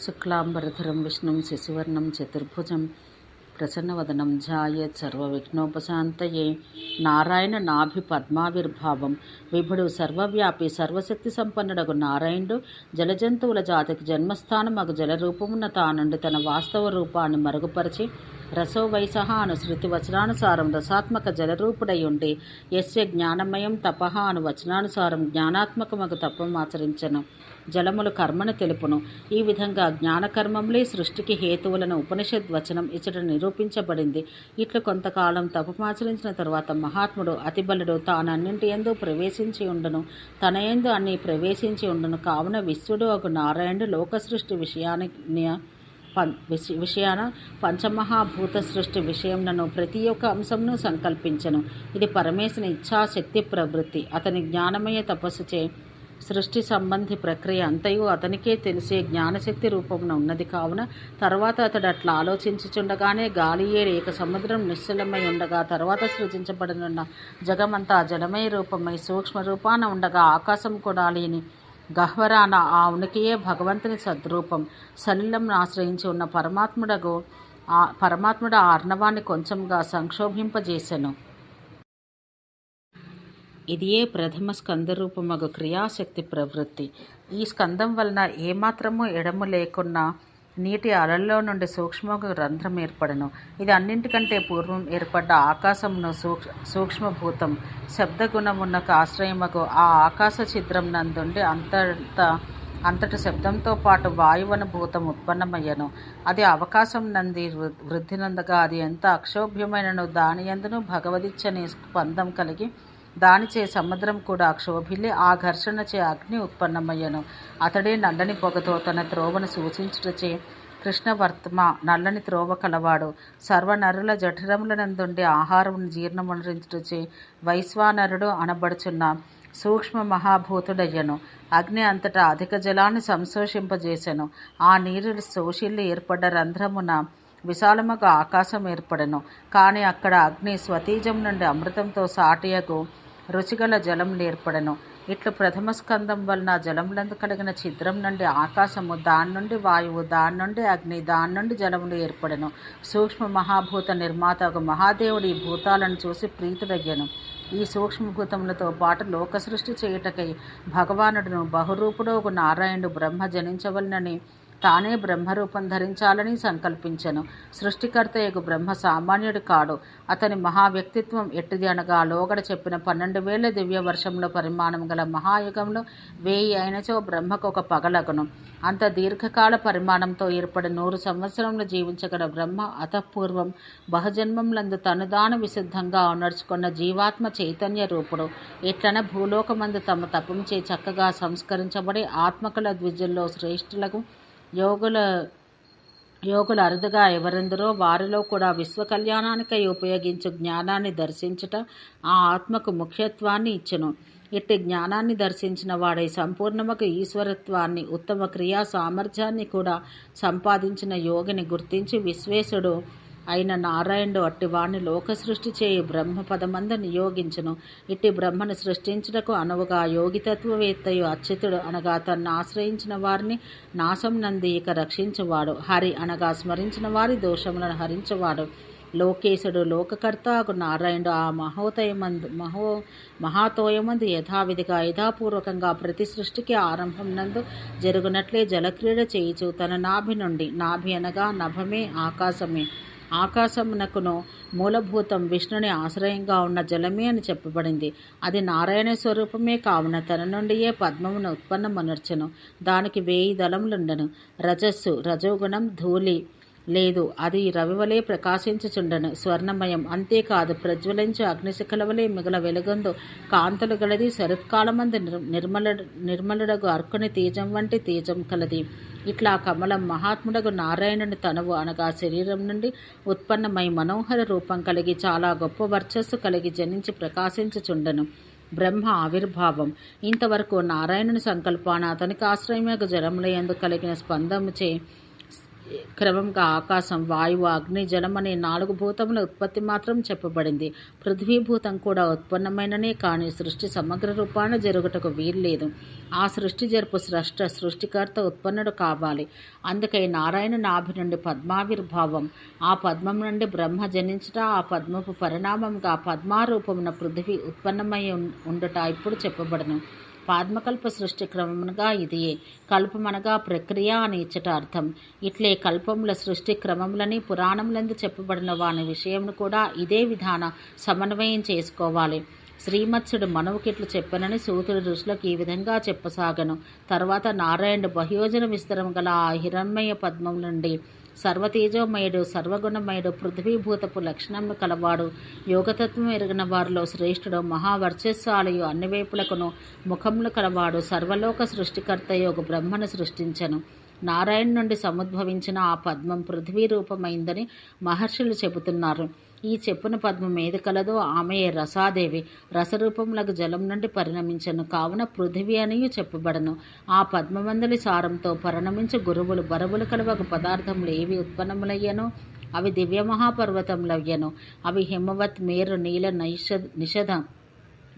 శుక్లాంబరధరం విష్ణుం శశివర్ణం చతుర్భుజం ప్రసన్నవదనం ధ్యాయేత్ సర్వవిఘ్నోపశాంతయే. నారాయణ నాభి పద్మావిర్భావం విభుడు సర్వవ్యాపి సర్వశక్తి సంపన్నుడగు నారాయణుడు జలజంతువుల జాతికి జన్మస్థానమగు జలరూపమున్న తానుండి తన వాస్తవ రూపాన్ని మరుగుపరిచి రసో వైసహ అను శృతి వచనానుసారం రసాత్మక జలరూపుడై ఉండి యస్య జ్ఞానమయం తపహ అను వచనానుసారం జ్ఞానాత్మకమగు తపమాచరించను. జలములు కర్మను తెలుపును. ఈ విధంగా జ్ఞానకర్మములే సృష్టికి హేతువులను ఉపనిషద్ వచనం ఇచ్చట నిరూపించబడింది. ఇట్లు కొంతకాలం తపమాచరించిన తరువాత మహాత్ముడు అతిబలుడు తానన్నింటి యందు ప్రవేశించి ఉండును, తన యందు అన్ని ప్రవేశించి ఉండును. కావున విశ్వడు ఒక నారాయణుడు లోక సృష్టి విషయాన పంచమహాభూత సృష్టి విషయంను ప్రతి ఒక్క అంశంను సంకల్పించను. ఇది పరమేశ్వరుని ఇచ్ఛాశక్తి ప్రవృత్తి. అతని జ్ఞానమయ తపస్సుచే సృష్టి సంబంధి ప్రక్రియ అంతయు అతనికే తెలిసే జ్ఞానశక్తి రూపమున ఉన్నది. కావున తర్వాత అతడు అట్లా ఆలోచించుచుండగానే గాలియే ఏక సముద్రం నిశ్చలమై ఉండగా తర్వాత సృజించబడనున్న జగమంతా జలమయ రూపమై సూక్ష్మ రూపాన ఉండగా ఆకాశం కూడా లేని గహ్వరాన ఆ ఉనికియే భగవంతుని సద్రూపం. సలిలం ఆశ్రయించి ఉన్న పరమాత్ముడు ఆ అర్ణవాన్ని కొంచెంగా సంక్షోభింపజేసెను. ఇదియే ప్రథమ స్కందరూపమగు క్రియాశక్తి ప్రవృత్తి. ఈ స్కందం వలన ఏమాత్రము ఎడము లేకున్నా నీటి అలల్లో నుండి సూక్ష్మగు రంధ్రం ఏర్పడను. ఇది అన్నింటికంటే పూర్వం ఏర్పడ్డ ఆకాశమును సూక్ష్మభూతం శబ్దగుణమునకు ఆశ్రయమగు ఆ ఆకాశ ఛిద్రం నందుండి అంతటి శబ్దంతో పాటు వాయువనుభూతం ఉత్పన్నమయ్యను. అది అవకాశం నంది వృద్ధి నందగా అది ఎంత అక్షోభ్యమైనను దాని యందును భగవదిచ్చని స్పందం కలిగి దానిచే సముద్రం కూడా క్షోభిల్లి ఆ ఘర్షణచే అగ్ని ఉత్పన్నమయ్యను. అతడే నల్లని పొగతో తన త్రోవను సూచించుటచే కృష్ణవర్త్మ నల్లని త్రోవ కలవాడు. సర్వనరుల జఠరములనందుండి ఆహారమును జీర్ణమునరించుటచే వైశ్వానరుడు అనబడుచున్న సూక్ష్మ మహాభూతుడయ్యను. అగ్ని అంతటా అధిక జలాన్ని సంశోషింపజేసెను. ఆ నీరు శోషిల్లి ఏర్పడ్డ రంధ్రమున విశాలముగా ఆకాశం ఏర్పడెను. కానీ అక్కడ అగ్ని స్వతీజం నుండి అమృతంతో సాటియగు రుచిగల జలం ఏర్పడెను. ఇట్లు ప్రథమ స్కందం వలన జలములందు కలిగిన ఛిద్రం నుండి ఆకాశము, దాని నుండి వాయువు, దాని నుండి అగ్ని, దాని నుండి జలములు ఏర్పడెను. సూక్ష్మ మహాభూత నిర్మాతకు మహాదేవుడు ఈ భూతాలను చూసి ప్రీతుడయ్యను. ఈ సూక్ష్మభూతములతో పాటు లోక సృష్టి చేయుటకై భగవానుడును బహురూపుడోగు నారాయణుడు బ్రహ్మ జనించవలనని తానే బ్రహ్మరూపం ధరించాలని సంకల్పించెను. సృష్టికర్తయగు బ్రహ్మ సామాన్యుడు కాడు. అతని మహావ్యక్తిత్వం ఎట్టిది అనగా లోగడ చెప్పిన 12,000 దివ్య వర్షముల పరిమాణం గల మహాయుగంలో 1000 అయినచో బ్రహ్మకు ఒక పగలగును. అంత దీర్ఘకాల పరిమాణంతో ఏర్పడి 100 సంవత్సరములు జీవించగల బ్రహ్మ అతఃపూర్వం బహుజన్మములందు తనుదాను విశుద్ధంగా నడుచుకున్న జీవాత్మ చైతన్య రూపుడు. ఎట్లన భూలోకమందు తమ తపంచే చక్కగా సంస్కరించబడి ఆత్మకుల ద్విజుల్లో శ్రేష్ఠులకు యోగులు అరుదుగా ఎవరెందరో వారిలో కూడా విశ్వ కళ్యాణానికై ఉపయోగించు జ్ఞానాన్ని దర్శించుట ఆ ఆత్మకు ముఖ్యత్వాన్ని ఇచ్చెను. ఇట్టి జ్ఞానాన్ని దర్శించిన వాడై సంపూర్ణమకు ఈశ్వరత్వాన్ని ఉత్తమ క్రియా సామర్థ్యాన్ని కూడా సంపాదించిన యోగిని గుర్తించి విశ్వేశుడు అయిన నారాయణుడు అట్టివాణ్ణి లోక సృష్టి చేయి బ్రహ్మపదమందు నియోగించును. ఇట్టి బ్రహ్మను సృష్టించుటకు అనువుగా యోగితత్వవేత్తయు అచ్యుతుడు అనగా తన్ను ఆశ్రయించిన వారిని నాశం నంది ఇక రక్షించువాడు. హరి అనగా స్మరించిన వారి దోషములను హరించువాడు. లోకేశుడు లోకకర్తకు నారాయణుడు ఆ మహాతోయమందు యథావిధిగా యథాపూర్వకంగా ప్రతి సృష్టికి ఆరంభం నందు జరుగునట్లే జలక్రీడ చేయుచు తన నాభి నుండి, నాభి అనగా నభమే ఆకాశమే, ఆకాశమునకును మూలభూతం విష్ణుని ఆశ్రయంగా ఉన్న జలమే అని చెప్పబడింది. అది నారాయణ స్వరూపమే కావున తన నుండియే పద్మమును ఉత్పన్నమనర్చెను. దానికి 1000 దళములుండెను. రజస్సు రజోగుణం ధూళి లేదు, అది రవివలే ప్రకాశించుచుండెను. స్వర్ణమయం అంతేకాదు ప్రజ్వలించు అగ్నిశిఖల వలె మిగల వెలుగొందు కాంతులు గలది. శరత్కాలమందు నిర్మలుడగు అర్కుని తేజం వంటి తేజం కలది. ఇట్లా కమలం మహాత్ముడగు నారాయణుని తనువు అనగా శరీరం నుండి ఉత్పన్నమై మనోహర రూపం కలిగి చాలా గొప్ప వర్చస్సు కలిగి జనించి ప్రకాశించుచుండెను. బ్రహ్మ ఆవిర్భావం. ఇంతవరకు నారాయణుని సంకల్పాన అతనికి ఆశ్రయమగు జలములయందు కలిగిన స్పందముచే క్రమంగా ఆకాశం, వాయువు, అగ్ని, జలం అనే 4 భూతముల ఉత్పత్తి మాత్రం చెప్పబడింది. పృథ్వీభూతం కూడా ఉత్పన్నమైననే కానీ సృష్టి సమగ్ర రూపాన జరుగుటకు వీల్లేదు. ఆ సృష్టి జరుపు సృష్టికర్త ఉత్పన్నుడు కావాలి. అందుకై నారాయణ నాభి నుండి పద్మావిర్భావం, ఆ పద్మం నుండి బ్రహ్మ జనించుట, ఆ పద్మపు పరిణామంగా పద్మారూపమున పృథివీ ఉత్పన్నమై ఉండుట ఇప్పుడు చెప్పబడను. పాద్మకల్ప సృష్టి క్రమమునగా ఇదియే. కల్పమనగా ప్రక్రియ అని ఇచ్చట అర్థం. ఇట్లే కల్పముల సృష్టి క్రమములని పురాణములందు చెప్పబడిన వాని విషయమును కూడా ఇదే విధాన సమన్వయం చేసుకోవాలి. శ్రీమత్సుడు మనువుకిట్లు చెప్పనని సూతుడు ఋషులకు ఈ విధంగా చెప్పసాగను. తర్వాత నారాయణుడు బహుయోజన విస్తరం గల ఆ హిరణ్మయ పద్మం నుండి సర్వతేజోమయుడు, సర్వగుణమయుడు, పృథ్వీభూతపు లక్షణమును కలవాడు, యోగతత్వం ఎరిగిన వారిలో శ్రేష్ఠుడు, మహావర్చస్సాలియు, అన్ని వైపులకును ముఖములు కలవాడు, సర్వలోక సృష్టికర్త యోగు బ్రహ్మను సృష్టించను. నారాయణ నుండి సముద్భవించిన ఆ పద్మం పృథ్వీ రూపమైందని మహర్షులు చెబుతున్నారు. ఈ చెప్పున పద్మం ఏది కలదో ఆమెయే రసాదేవి. రసరూపములకు జలం నుండి పరిణమించను, కావున పృథివీ అనియు చెప్పబడను. ఆ పద్మమందలి సారంతో పరిణమించు గురువులు బరువులు కలవకు పదార్థములు ఏవి ఉత్పన్నములయ్యను అవి దివ్య మహాపర్వతములయ్యను. అవి హిమవత్, మేరు, నీల, నిషధ,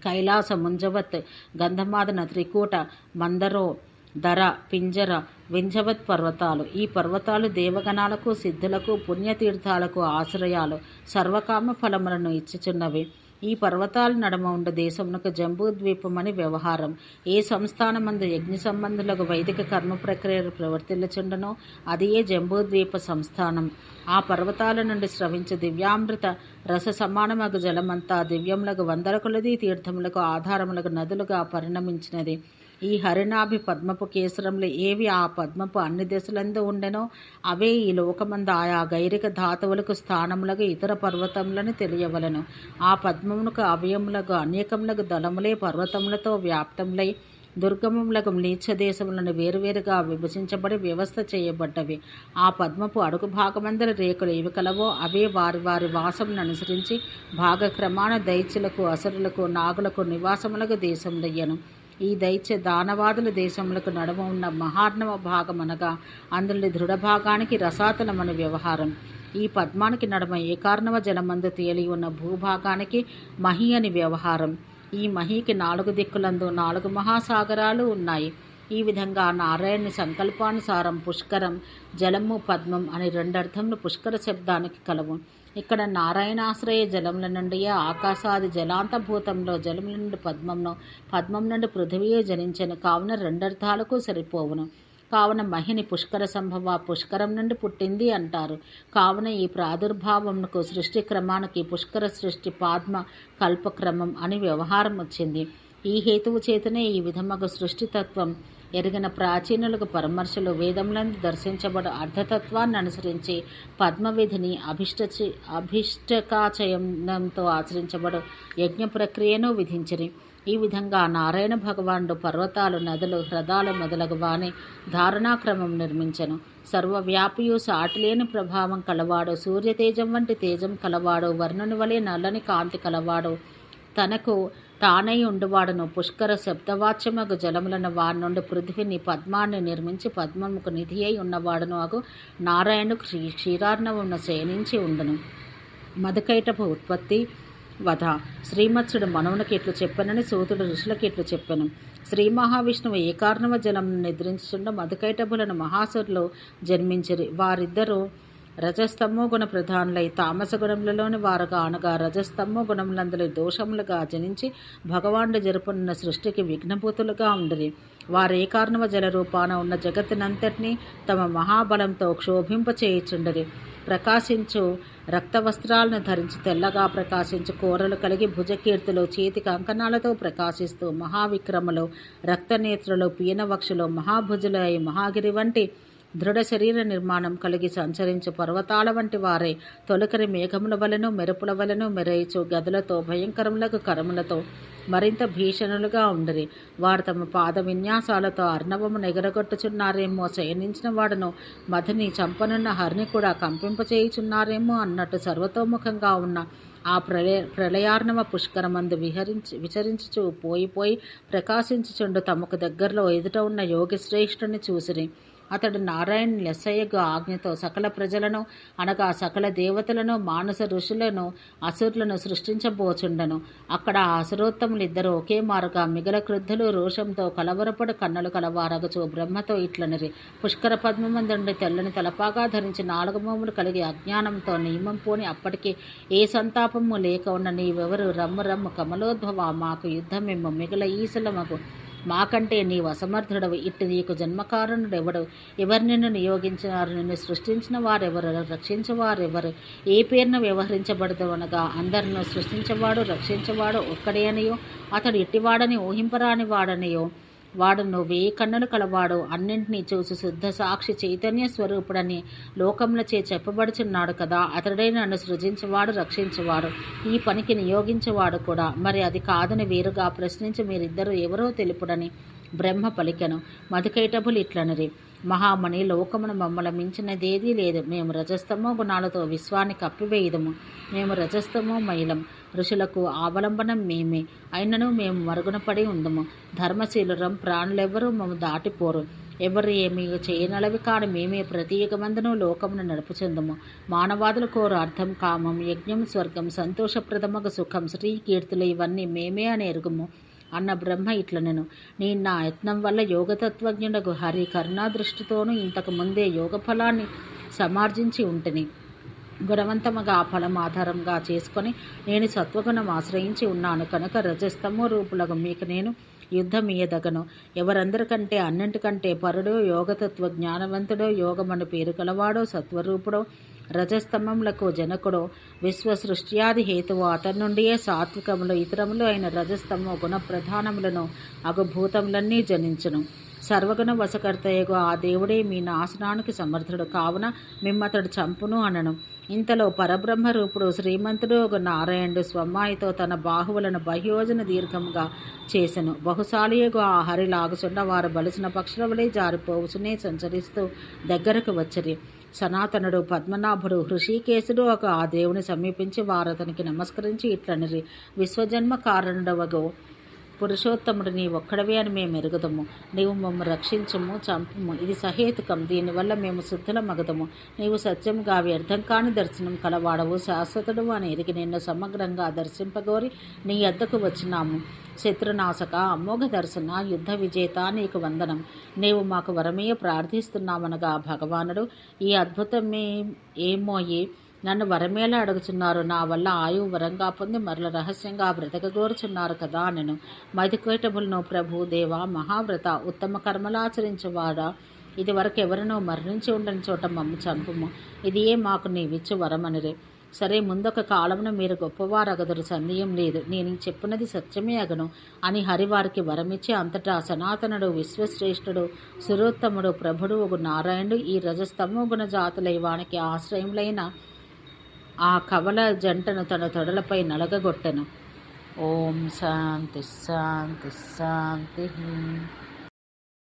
కైలాస, ముంజవత్, గంధమాదన, త్రికూట, మందరో, ధర, పింజర, వింజవత్ పర్వతాలు. ఈ పర్వతాలు దేవగణాలకు, సిద్ధులకు, పుణ్యతీర్థాలకు ఆశ్రయాలు, సర్వకామ ఫలములను ఇచ్చుచున్నవి. ఈ పర్వతాల నడమ ఉండ దేశమునకు జంబూద్వీపమని వ్యవహారం. ఏ సంస్థానమందు యజ్ఞ సంబంధులకు వైదిక కర్మ ప్రక్రియలు ప్రవర్తిల్లుచుండనో అది ఏ జంబూద్వీప సంస్థానం. ఆ పర్వతాల నుండి స్రవించు దివ్యామృత రస సమానమగు జలమంతా దివ్యములకు వందల కొలది తీర్థములకు ఆధారములకు నదులుగా పరిణమించినది. ఈ హరినాభి పద్మపు కేసరములు ఏవి ఆ పద్మపు అన్ని దశలందు ఉండెనో అవే ఈ లోకమందు ఆయా గైరిక ధాతువులకు స్థానములకు ఇతర పర్వతములను తెలియవలను. ఆ పద్మమునకు అవయములకు అనేకములకు దళములే పర్వతములతో వ్యాప్తములై దుర్గమములకు మ్లేచ్ఛ దేశములను వేరువేరుగా విభజించబడి వ్యవస్థ చేయబడ్డవి. ఆ పద్మపు అడుగు భాగమందరి రేకులు ఏవి కలవో అవే వారి వారి వాసమును అనుసరించి భాగక్రమాన దైత్యులకు, అసురులకు, నాగులకు నివాసములకు దేశములయ్యను. ఈ దైత్య దానవాదుల దేశములకు నడుమ ఉన్న మహార్ణవ భాగమనగా అందులో దృఢ భాగానికి రసాతలమని వ్యవహారం. ఈ పద్మానికి నడుమ ఏకార్ణవ జలమందు తేలి ఉన్న భూభాగానికి మహి అని వ్యవహారం. ఈ మహికి 4 దిక్కులందు 4 మహాసాగరాలు ఉన్నాయి. ఈ విధంగా నారాయణుని సంకల్పానుసారం పుష్కరం, జలము, పద్మం అని 2 అర్థములు పుష్కర శబ్దానికి కలవు. ఇక్కడ నారాయణాశ్రయ జలముల నుండి ఆకాశాది జలాంతభూతంలో జలముల నుండి పద్మంను, పద్మం నుండి పృథివీయే జనించను, కావున 2 అర్థాలకు సరిపోవును. కావున మహిని పుష్కర సంభవ, పుష్కరం నుండి పుట్టింది అంటారు. కావున ఈ ప్రాదుర్భావమునకు సృష్టి క్రమానికి పుష్కర సృష్టి పాద్మ కల్పక్రమం అని వ్యవహారం వచ్చింది. ఈ హేతువు చేతనే ఈ విధమగు సృష్టితత్వం ఎరిగిన ప్రాచీనులకు పరమర్శులు వేదములందు దర్శించబడు అర్ధతత్వాన్ని అనుసరించి పద్మవిధిని అభిష్టకాచయంతో ఆచరించబడు యజ్ఞ ప్రక్రియను విధించిరి. ఈ విధంగా నారాయణ భగవానుడు పర్వతాలు, నదులు, హ్రదాలు మొదలగు వాని ధారణాక్రమం నిర్మించెను. సర్వవ్యాపియు, సాటిలేని ప్రభావం కలవాడు, సూర్యతేజం వంటి తేజం కలవాడు, వర్ణుని వలె నల్లని కాంతి కలవాడు, తనకు తానై ఉండువాడును, పుష్కర శబ్దవాచ్యమగు జలములను వారి నుండి పృథివిని, పద్మాన్ని నిర్మించి పద్మముకు నిధి అయి ఉన్నవాడును అగు నారాయణుడు క్షీరార్ణవమున శయనించి ఉండును. మధుకైటపు ఉత్పత్తి వధ. శ్రీమత్సుడు మనువునికి ఇట్లు చెప్పనని సూతుడు ఋషులకు ఇట్లు చెప్పెను. శ్రీ మహావిష్ణువు ఏకార్ణవ జలమును నిద్రించుచుండ మధుకైటభులను మహాసురులు జన్మించిరి. వారిద్దరూ రజస్తమో గుణ ప్రధానులై తామస గుణములలోని వారుగా అనగా రజస్తమో గుణములందరి దోషములుగా జనించి భగవానుడు జరుపునున్న సృష్టికి విఘ్నభూతులుగా ఉండిరి. వారు ఏకార్ణవ జల రూపాన ఉన్న జగత్తునంతటినీ తమ మహాబలంతో క్షోభింపచేయుచుండిరి. ప్రకాశించు రక్తవస్త్రాలను ధరించి తెల్లగా ప్రకాశించు కూరలు కలిగి భుజకీర్తులు, చేతి కంకణాలతో ప్రకాశిస్తూ మహావిక్రములు, రక్తనేత్రులు, పీనవక్షులు, మహాభుజులు అయి మహాగిరి వంటి దృఢ శరీర నిర్మాణం కలిగి సంచరించు పర్వతాల వంటి వారే తొలకరి మేఘముల వలెను మెరుపుల వలెను మెరయిచు గదులతో భయంకరములకు కరములతో మరింత భీషణులుగా ఉండిరి. వారు తమ పాద విన్యాసాలతో అర్ణవమును ఎగరగొట్టుచున్నారేమో, శయనించిన వాడును మధుని చంపనున్న హరిని కూడా కంపింపచేయుచున్నారేమో అన్నట్టు సర్వతోముఖంగా ఉన్న ఆ ప్రళయార్ణవ పుష్కరమందు విచరించుచు పోయి ప్రకాశించుచుండు తమకు దగ్గరలో ఎదుట ఉన్న యోగి శ్రేష్ఠుని చూసిరి. అతడు నారాయణ లెస్సయ్యగు ఆజ్ఞతో సకల ప్రజలను అనగా సకల దేవతలను మానస ఋషులను అసురులను సృష్టించబోచుండను. అక్కడ ఆ అసురోత్తములిద్దరూ ఒకే మారుగా మిగల క్రుద్ధులు రోషంతో కలవరపడు కన్నులు కలవారగచు బ్రహ్మతో ఇట్లనిరి. పుష్కర పద్మమందుండి తెల్లని తలపాగా ధరించి 4 మోములు కలిగి అజ్ఞానంతో నియమం పోని అప్పటికి ఏ సంతాపము లేక ఉన్న నీవెవరు? రమ్ము రమ్ము కమలోద్భవ, మాకు యుద్ధమిమ్ము మిగల ఈశలమగు, మాకంటే నీవు అసమర్థుడవు. ఇట్టి నీకు జన్మకారణుడెవడు? ఎవరు నిన్ను నియోగించినారు? నిన్ను సృష్టించిన వారెవరు? రక్షించేవారెవరు? ఏ పేరును వ్యవహరించబడదవనగా అందరినూ సృష్టించేవాడు రక్షించేవాడు ఒక్కడే అనియో, అతడు ఇట్టివాడని ఊహింపరాని వాడనియో, వాడును 1000 కన్నులు కలవాడు, అన్నింటినీ చూసి శుద్ధ సాక్షి చైతన్య స్వరూపుడని లోకములచే చెప్పబడుచున్నాడు కదా. అతడే నన్ను సృజించేవాడు రక్షించేవాడు, ఈ పనికి నియోగించేవాడు కూడా. మరి అది కాదని వేరుగా ప్రశ్నించి మీరిద్దరూ ఎవరో తెలుపుడని బ్రహ్మ పలికెను. మధుకైటభులు ఇట్లనిరి. మహామణి, లోకమును మమ్మల మించినదేదీ లేదు. మేము రజస్తమో గుణాలతో విశ్వాన్ని కప్పివేయుదము. మేము రజస్తమో మైలం, ఋషులకు అవలంబనం మేమే. అయినను మేము మరుగున పడి ఉందము. ధర్మశీలురం, ప్రాణులెవ్వరూ మమ్ము దాటిపోరు. ఎవరు ఏమీ చేయనలవి కాని మేమే ప్రతి యుగమందును లోకమును నడుపుచుందము. మానవాదులు కోరు అర్థం, కామం, యజ్ఞం, స్వర్గం, సంతోషప్రదమగు సుఖం, శ్రీకీర్తులు ఇవన్నీ మేమే అని ఎరుగుము అన్న బ్రహ్మ ఇట్లనెను. నేను నా యత్నం వల్ల యోగతత్వజ్ఞుడగు హరి కరుణాదృష్టితోనూ ఇంతకు ముందే యోగ ఫలాన్ని సమార్జించి ఉంటిని. గుణవంతముగా ఆ ఫలం ఆధారంగా చేసుకొని నేను సత్వగుణం ఆశ్రయించి ఉన్నాను కనుక రజస్తమో రూపులకు మీకు నేను యుద్ధమీయదగను. ఎవరందరికంటే అన్నింటికంటే పరుడో, యోగతత్వ జ్ఞానవంతుడో, యోగమను పేరు కలవాడో, సత్వరూపుడో, రజస్తమములకు జనకుడో, విశ్వసృష్ట్యాది హేతువు అతని నుండియే సాత్వికములు ఇతరములు అయిన రజస్తమో గుణప్రధానములను అగుభూతములన్నీ జనించును. సర్వగుణ వశకర్తయగు ఆ దేవుడే మీ నాశనానికి సమర్థుడు, కావున మిమ్మతడు చంపును అనను. ఇంతలో పరబ్రహ్మ రూపుడు శ్రీమంతుడు ఒక నారాయణుడు స్వమ్మాయితో తన బాహువులను బహ్యోజన దీర్ఘముగా చేసెను. బహుశాలియగు ఆ హరి లాగుచుండ వారు బలిసిన పక్షుల వలె జారిపోవుచునే సంచరిస్తూ దగ్గరకు వచ్చిరి. సనాతనుడు, పద్మనాభుడు, హృషికేశుడు ఒక ఆ దేవుని సమీపించి వారతనికి నమస్కరించి ఇట్లనిరి. విశ్వజన్మ కారణుడవగు పురుషోత్తముడు నీ ఒక్కడవే అని మేము ఎరుగుదము. నీవు మమ్ము రక్షించము, చంపము. ఇది సహేతుకం. దీనివల్ల మేము శుద్ధుల మగదము. నీవు సత్యముగా వ్యర్థం కాని దర్శనం కలవాడవు, శాశ్వతుడు అని ఎరిగి నిన్ను సమగ్రంగా దర్శింపగోరి నీ యొద్దకు వచ్చినాము. శత్రునాశక, అమోఘ దర్శన, యుద్ధ విజేత, నీకు వందనం. నీవు మాకు వరమీయ ప్రార్థిస్తున్నామనగా భగవానుడు, ఈ అద్భుతమే ఏమోయి నన్ను వరమేలా అడుగుచున్నారు? నా వల్ల ఆయువు వరంగా పొంది మరల రహస్యంగా బ్రతకగోరుచున్నారు కదా నేను. మధుకైటభులను ప్రభు, దేవ, మహావ్రత, ఉత్తమ కర్మలాచరించేవాడా, ఇది వరకు ఎవరినో మరణించి ఉండని చోట మమ్ము చంపుము. ఇది మాకు నీవిచ్చు వరమనిరే. సరే, ముందొక కాలమున మీరు గొప్పవారగదురు, సందేహం లేదు. నేను చెప్పినది సత్యమే అగను అని హరివారికి వరమిచ్చి అంతటా సనాతనుడు, విశ్వశ్రేష్ఠుడు, సురోత్తముడు, ప్రభుడు ఒక నారాయణుడు ఈ రజస్తమో గుణ జాతులై వానికి ఆశ్రయములైన ఆ కవల జంటను తన తొడలపై నలగగొట్టెను. ఓం శాంతి శాంతి శాంతి.